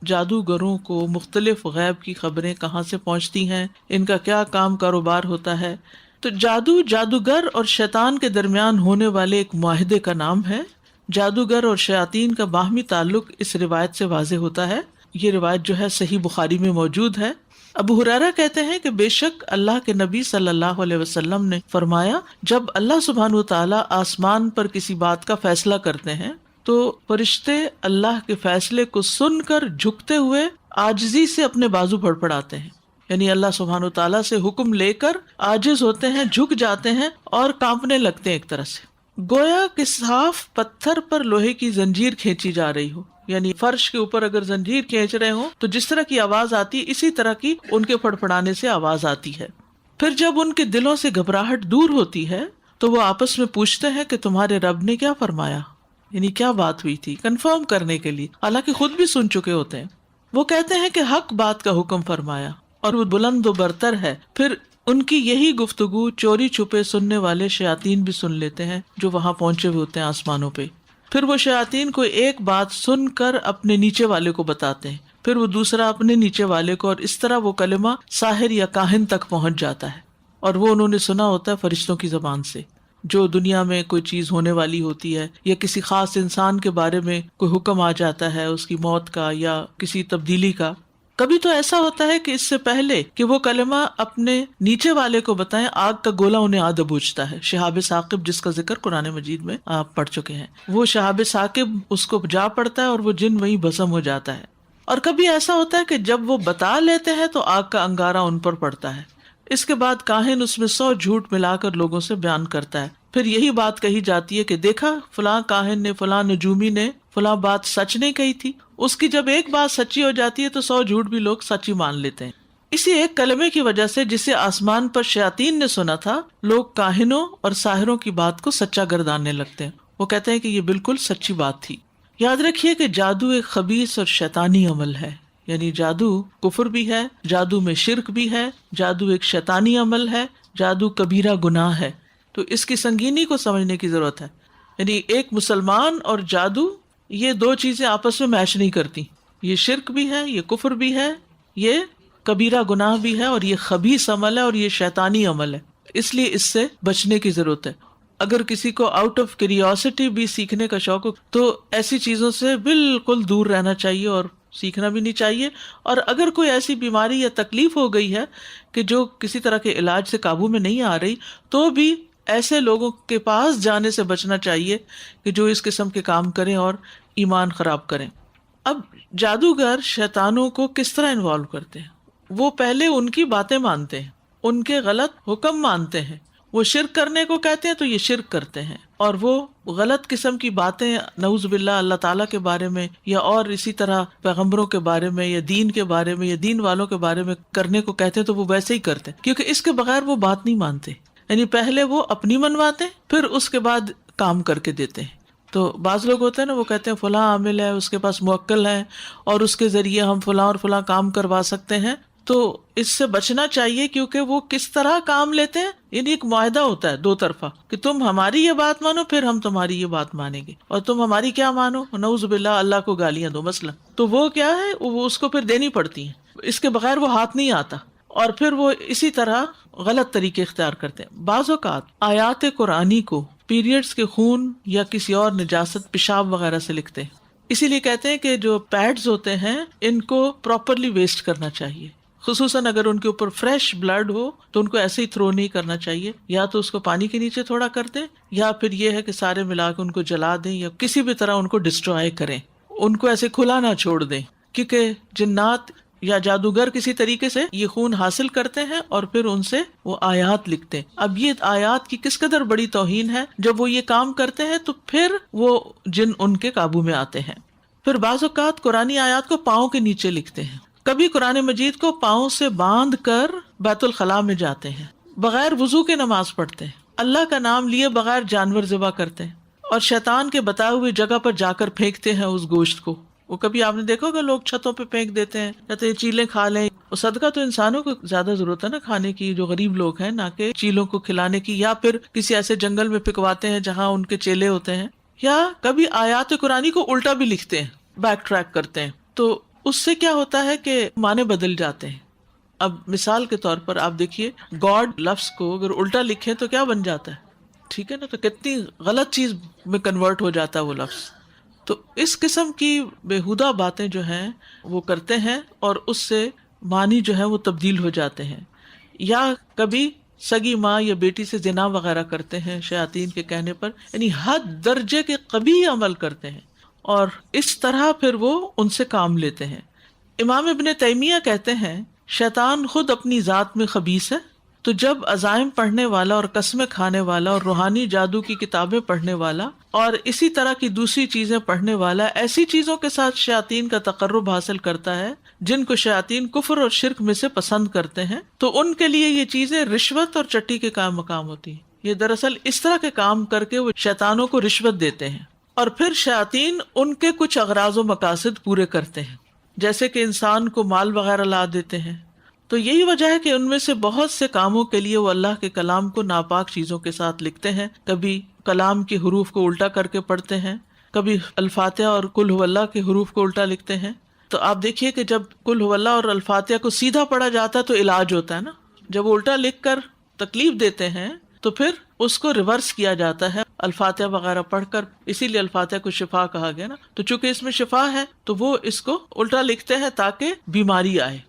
جادوگروں کو مختلف غیب کی خبریں کہاں سے پہنچتی ہیں، ان کا کیا کام کاروبار ہوتا ہے۔ تو جادو جادوگر اور شیطان کے درمیان ہونے والے ایک معاہدے کا نام ہے۔ جادوگر اور شیاطین کا باہمی تعلق اس روایت سے واضح ہوتا ہے۔ یہ روایت جو ہے صحیح بخاری میں موجود ہے۔ ابو ہریرہ کہتے ہیں کہ بے شک اللہ کے نبی صلی اللہ علیہ وسلم نے فرمایا، جب اللہ سبحانہ وتعالی آسمان پر کسی بات کا فیصلہ کرتے ہیں تو فرشتے اللہ کے فیصلے کو سن کر جھکتے ہوئے عاجزی سے اپنے بازو پڑپڑاتے ہیں، یعنی اللہ سبحانہ وتعالی سے حکم لے کر عاجز ہوتے ہیں، جھک جاتے ہیں اور کانپنے لگتے ہیں ایک طرح سے، گویا کہ صاف پتھر پر لوہے کی زنجیر کھینچی جا رہی ہو۔ یعنی فرش کے اوپر اگر زنجیر کھینچ رہے ہوں تو جس طرح کی آواز آتی ہے اسی طرح کی ان کے پڑپڑانے سے آواز آتی ہے۔ پھر جب ان کے دلوں سے گھبراہٹ دور ہوتی ہے تو وہ آپس میں پوچھتے ہیں کہ تمہارے رب نے کیا فرمایا، یعنی کیا بات ہوئی تھی، کنفرم کرنے کے لیے، حالانکہ خود بھی سن چکے ہوتے ہیں۔ وہ کہتے ہیں کہ حق بات کا حکم فرمایا اور وہ بلند و برتر ہے۔ پھر ان کی یہی گفتگو چوری چھپے سننے والے شیاطین بھی سن لیتے ہیں جو وہاں پہنچے ہوئے ہوتے ہیں آسمانوں پہ۔ پھر وہ شیاطین کو ایک بات سن کر اپنے نیچے والے کو بتاتے ہیں، پھر وہ دوسرا اپنے نیچے والے کو، اور اس طرح وہ کلمہ ساحر یا کاہن تک پہنچ جاتا ہے، اور وہ انہوں نے سنا ہوتا ہے فرشتوں کی زبان سے۔ جو دنیا میں کوئی چیز ہونے والی ہوتی ہے یا کسی خاص انسان کے بارے میں کوئی حکم آ جاتا ہے، اس کی موت کا یا کسی تبدیلی کا، کبھی تو ایسا ہوتا ہے کہ اس سے پہلے کہ وہ کلمہ اپنے نیچے والے کو بتائیں آگ کا گولا انہیں آ دبوچتا ہے۔ شہاب ثاقب جس کا ذکر قرآن مجید میں آپ پڑھ چکے ہیں، وہ شہاب ثاقب اس کو جا پڑتا ہے اور وہ جن وہیں بھسم ہو جاتا ہے۔ اور کبھی ایسا ہوتا ہے کہ جب وہ بتا لیتے ہیں تو آگ کا انگارہ ان پر پڑتا ہے۔ اس کے بعد کاہن اس میں 100 جھوٹ ملا کر لوگوں سے بیان کرتا ہے، پھر یہی بات کہی جاتی ہے کہ دیکھا فلاں کاہن نے، فلاں نجومی نے فلاں بات سچ نہیں کہی تھی۔ اس کی جب ایک بات سچی ہو جاتی ہے تو 100 جھوٹ بھی لوگ سچی مان لیتے ہیں۔ اسی ایک کلمے کی وجہ سے جسے آسمان پر شیاطین نے سنا تھا، لوگ کاہنوں اور ساحروں کی بات کو سچا گرداننے لگتے ہیں۔ وہ کہتے ہیں کہ یہ بالکل سچی بات تھی۔ یاد رکھیے کہ جادو ایک خبیث اور شیطانی عمل ہے، یعنی جادو کفر بھی ہے، جادو میں شرک بھی ہے، جادو ایک شیطانی عمل ہے، جادو کبیرہ گناہ ہے۔ تو اس کی سنگینی کو سمجھنے کی ضرورت ہے۔ یعنی ایک مسلمان اور جادو، یہ دو چیزیں آپس میں میچ نہیں کرتی۔ یہ شرک بھی ہے، یہ کفر بھی ہے، یہ کبیرہ گناہ بھی ہے، اور یہ خبیث عمل ہے، اور یہ شیطانی عمل ہے۔ اس لیے اس سے بچنے کی ضرورت ہے۔ اگر کسی کو آؤٹ آف کیوریوسٹی بھی سیکھنے کا شوق ہو تو ایسی چیزوں سے بالکل دور رہنا چاہیے اور سیکھنا بھی نہیں چاہیے۔ اور اگر کوئی ایسی بیماری یا تکلیف ہو گئی ہے کہ جو کسی طرح کے علاج سے قابو میں نہیں آ رہی، تو بھی ایسے لوگوں کے پاس جانے سے بچنا چاہیے کہ جو اس قسم کے کام کریں اور ایمان خراب کریں۔ اب جادوگر شیطانوں کو کس طرح انوالو کرتے ہیں؟ وہ پہلے ان کی باتیں مانتے ہیں، ان کے غلط حکم مانتے ہیں۔ وہ شرک کرنے کو کہتے ہیں تو یہ شرک کرتے ہیں، اور وہ غلط قسم کی باتیں نعوذ باللہ اللہ تعالیٰ کے بارے میں یا اور اسی طرح پیغمبروں کے بارے میں یا دین کے بارے میں یا دین والوں کے بارے میں کرنے کو کہتے ہیں تو وہ ویسے ہی کرتے ہیں، کیونکہ اس کے بغیر وہ بات نہیں مانتے۔ یعنی پہلے وہ اپنی منواتے پھر اس کے بعد کام کر کے دیتے ہیں۔ تو بعض لوگ ہوتے ہیں نا، وہ کہتے ہیں فلاں عامل ہے، اس کے پاس موکل ہے اور اس کے ذریعے ہم فلاں اور فلاں کام کروا سکتے ہیں۔ تو اس سے بچنا چاہیے، کیونکہ وہ کس طرح کام لیتے ہیں، یعنی ایک معاہدہ ہوتا ہے دو طرفہ کہ تم ہماری یہ بات مانو پھر ہم تمہاری یہ بات مانیں گے، اور تم ہماری کیا مانو، نعوذ باللہ اللہ کو گالیاں دو مثلا، تو وہ کیا ہے، وہ اس کو پھر دینی پڑتی ہیں، اس کے بغیر وہ ہاتھ نہیں آتا، اور پھر وہ اسی طرح غلط طریقے اختیار کرتے ہیں۔ بعض اوقات آیات قرآنی کو پیریڈز کے خون یا کسی اور نجاست، پیشاب وغیرہ سے لکھتے ہیں، اسی لیے کہتے ہیں کہ جو پیڈز ہوتے ہیں ان کو پراپرلی ویسٹ کرنا چاہیے، خصوصاً اگر ان کے اوپر فریش بلڈ ہو تو ان کو ایسے ہی تھرو نہیں کرنا چاہیے، یا تو اس کو پانی کے نیچے تھوڑا کر دیں، یا پھر یہ ہے کہ سارے ملا کے ان کو جلا دیں یا کسی بھی طرح ان کو ڈسٹرائے کریں، ان کو ایسے کھلا نہ چھوڑ دیں، کیونکہ جنات یا جادوگر کسی طریقے سے یہ خون حاصل کرتے ہیں اور پھر ان سے وہ آیات لکھتے ہیں۔ اب یہ آیات کی کس قدر بڑی توہین ہے، جب وہ یہ کام کرتے ہیں تو پھر وہ جن ان کے قابو میں آتے ہیں۔ پھر بعض اوقات قرآنی آیات کو پاؤں کے نیچے لکھتے ہیں، کبھی قرآن مجید کو پاؤں سے باندھ کر بیت الخلاء میں جاتے ہیں، بغیر وضو کے نماز پڑھتے ہیں، اللہ کا نام لیے بغیر جانور ذبح کرتے ہیں، اور شیطان کے بتائے ہوئے جگہ پر جا کر پھینکتے ہیں اس گوشت کو۔ وہ کبھی آپ نے دیکھا ہوگا لوگ چھتوں پہ پھینک دیتے ہیں، کہتے ہیں چیلیں کھا لیں، اور صدقہ تو انسانوں کو زیادہ ضرورت ہے نا کھانے کی، جو غریب لوگ ہیں، نہ کہ چیلوں کو کھلانے کی، یا پھر کسی ایسے جنگل میں پھینکواتے ہیں جہاں ان کے چیلے ہوتے ہیں۔ یا کبھی آیات قرآنی کو الٹا بھی لکھتے ہیں، بیک ٹریک کرتے ہیں۔ تو اس سے کیا ہوتا ہے کہ معنی بدل جاتے ہیں. اب مثال کے طور پر آپ دیکھیے گاڈ لفظ کو اگر الٹا لکھیں تو کیا بن جاتا ہے؟ ٹھیک ہے نا، تو کتنی غلط چیز میں کنورٹ ہو جاتا ہے وہ لفظ. تو اس قسم کی بےہودہ باتیں جو ہیں وہ کرتے ہیں اور اس سے معنی جو ہے وہ تبدیل ہو جاتے ہیں. یا کبھی سگی ماں یا بیٹی سے زنا وغیرہ کرتے ہیں شیاطین کے کہنے پر، یعنی حد درجے کے قبیح عمل کرتے ہیں اور اس طرح پھر وہ ان سے کام لیتے ہیں. امام ابن تیمیہ کہتے ہیں شیطان خود اپنی ذات میں خبیث ہے، تو جب عزائم پڑھنے والا اور قسمیں کھانے والا اور روحانی جادو کی کتابیں پڑھنے والا اور اسی طرح کی دوسری چیزیں پڑھنے والا ایسی چیزوں کے ساتھ شیاطین کا تقرب حاصل کرتا ہے جن کو شیاطین کفر اور شرک میں سے پسند کرتے ہیں، تو ان کے لیے یہ چیزیں رشوت اور چٹی کے کام مقام ہوتی ہیں. یہ دراصل اس طرح کے کام کر کے وہ شیطانوں کو رشوت دیتے ہیں اور پھر شیاطین ان کے کچھ اغراض و مقاصد پورے کرتے ہیں، جیسے کہ انسان کو مال وغیرہ لا دیتے ہیں. تو یہی وجہ ہے کہ ان میں سے بہت سے کاموں کے لیے وہ اللہ کے کلام کو ناپاک چیزوں کے ساتھ لکھتے ہیں. کبھی کلام کے حروف کو الٹا کر کے پڑھتے ہیں، کبھی الفاتحہ اور قل هو اللہ کے حروف کو الٹا لکھتے ہیں. تو آپ دیکھیے کہ جب قل هو اللہ اور الفاتحہ کو سیدھا پڑھا جاتا ہے تو علاج ہوتا ہے نا، جب وہ الٹا لکھ کر تکلیف دیتے ہیں تو پھر اس کو ریورس کیا جاتا ہے الفاتحہ وغیرہ پڑھ کر. اسی لیے الفاتحہ کو شفا کہا گیا نا. تو چونکہ اس میں شفا ہے تو وہ اس کو الٹا لکھتے ہیں تاکہ بیماری آئے.